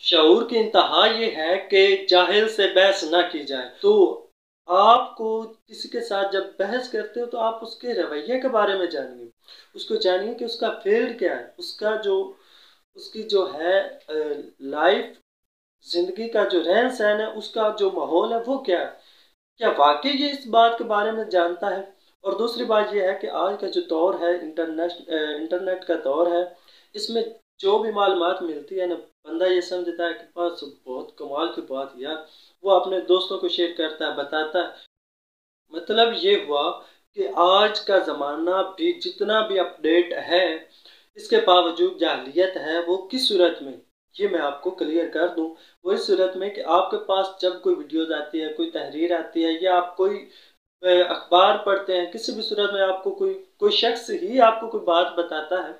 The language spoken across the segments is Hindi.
शऊर की इंतहा ये है कि जाहिल से बहस ना की जाए। तो आपको किसी के साथ जब बहस करते हो तो आप उसके रवैये के बारे में जानिए, उसको जानिए कि उसका फील्ड क्या है, उसकी जो है लाइफ, जिंदगी का जो रहन सहन है, उसका जो माहौल है वो क्या है, क्या वाकई ये इस बात के बारे में जानता है। और दूसरी बात यह है कि आज का जो दौर है, इंटरनेट का दौर है, इसमें जो भी मालूमात मिलती है ना, बंदा ये समझता है कि बस बहुत कमाल की बात यार, वो अपने दोस्तों को शेयर करता है, बताता है। मतलब ये हुआ कि आज का ज़माना भी जितना भी अपडेट है, इसके बावजूद जाहिलियत है वो किस सूरत में, ये मैं आपको क्लियर कर दूं। वो इस सूरत में कि आपके पास जब कोई वीडियोज़ आती है, कोई तहरीर आती है, या आप कोई अखबार पढ़ते हैं, किसी भी सूरत में आपको कोई कोई शख्स ही आपको कोई बात बताता है,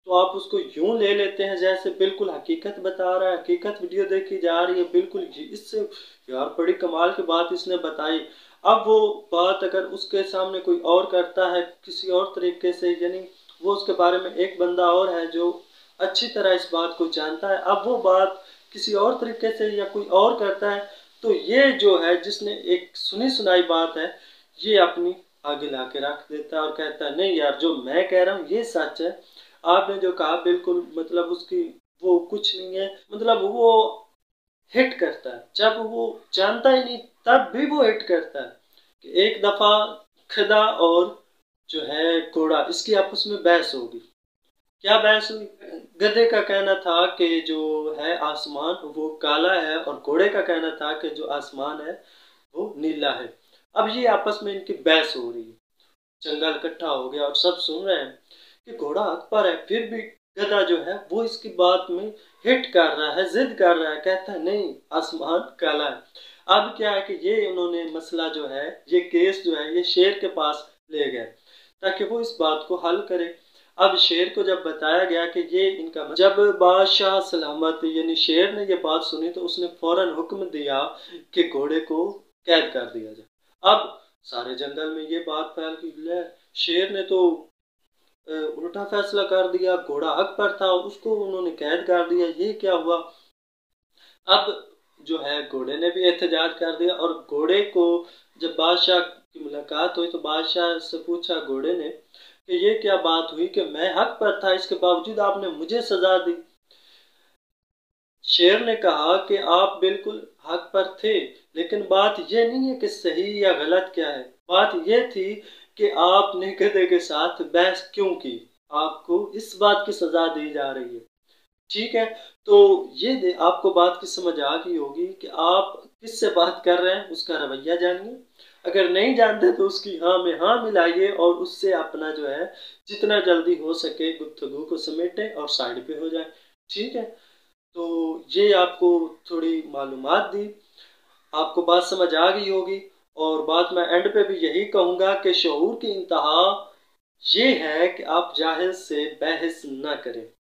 तो आप उसको यूं ले लेते हैं जैसे बिल्कुल हकीकत बता रहा है, हकीकत वीडियो देखी जा रही है, बिल्कुल इससे यार बड़ी कमाल की बात इसने बताई। अब वो बात अगर उसके सामने कोई और करता है किसी और तरीके से, यानी वो उसके बारे में एक बंदा और है जो अच्छी तरह इस बात को जानता है, अब वो बात किसी और तरीके से या कोई और करता है, तो ये जो है जिसने एक सुनी सुनाई बात है, ये अपनी आगे ला के रख देता है और कहता है नहीं यार, जो मैं कह रहा हूँ ये सच है, आपने जो कहा बिल्कुल, मतलब उसकी वो कुछ नहीं है। मतलब वो हिट करता है जब वो जानता ही नहीं, तब भी वो हिट करता है कि एक दफा खदा और जो है घोड़ा, इसकी आपस में बहस होगी। क्या बहस हुई? गधे का कहना था कि जो है आसमान वो काला है, और घोड़े का कहना था कि जो आसमान है वो नीला है। अब ये आपस में इनकी बहस हो रही है, जंगल इकट्ठा हो गया और सब सुन रहे हैं कि घोड़ा हक पर है, फिर भी गधा जो है वो इसकी बात में हिट कर रहा है, जिद कर रहा है, कहता है नहीं आसमान काला है। अब क्या है कि ये उन्होंने मसला जो है, ये केस जो है, ये शेर के पास ले गए ताकि वो इस बात को हल करे। अब शेर को जब बताया गया कि ये इनका, जब बादशाह सलामत यानी शेर ने ये बात सुनी तो उसने फौरन हुक्म दिया कि घोड़े को कैद कर दिया जाए। अब सारे जंगल में ये बात फैल गई, ले शेर ने तो उल्टा फैसला कर दिया, घोड़ा हक पर था, उसको उन्होंने कैद कर दिया, ये क्या हुआ। अब जो है घोड़े ने भी एहतजाज कर दिया, और घोड़े को जब बादशाह की मुलाकात हुई तो बादशाह से पूछा घोड़े ने कि ये क्या बात हुई कि मैं हक पर था, इसके बावजूद आपने मुझे सजा दी। शेर ने कहा कि आप बिल्कुल हक पर थे, लेकिन बात यह नहीं है कि सही या गलत क्या है, बात यह थी कि आपने गधे के साथ बहस क्यों की, आपको इस बात की सजा दी जा रही है। ठीक है, तो ये आपको बात की समझ आ गई होगी कि आप किससे बात कर रहे हैं, उसका रवैया जानिए। अगर नहीं जानते तो उसकी हाँ में हाँ मिलाइए और उससे अपना जो है जितना जल्दी हो सके गुफ्तगू को समेटें और साइड पे हो जाए। ठीक है, तो ये आपको थोड़ी मालूमात दी, आपको बात समझ आ गई होगी। और बात मैं एंड पे भी यही कहूँगा कि शऊर की इंतहा ये है कि आप जाहिल से बहस न करें।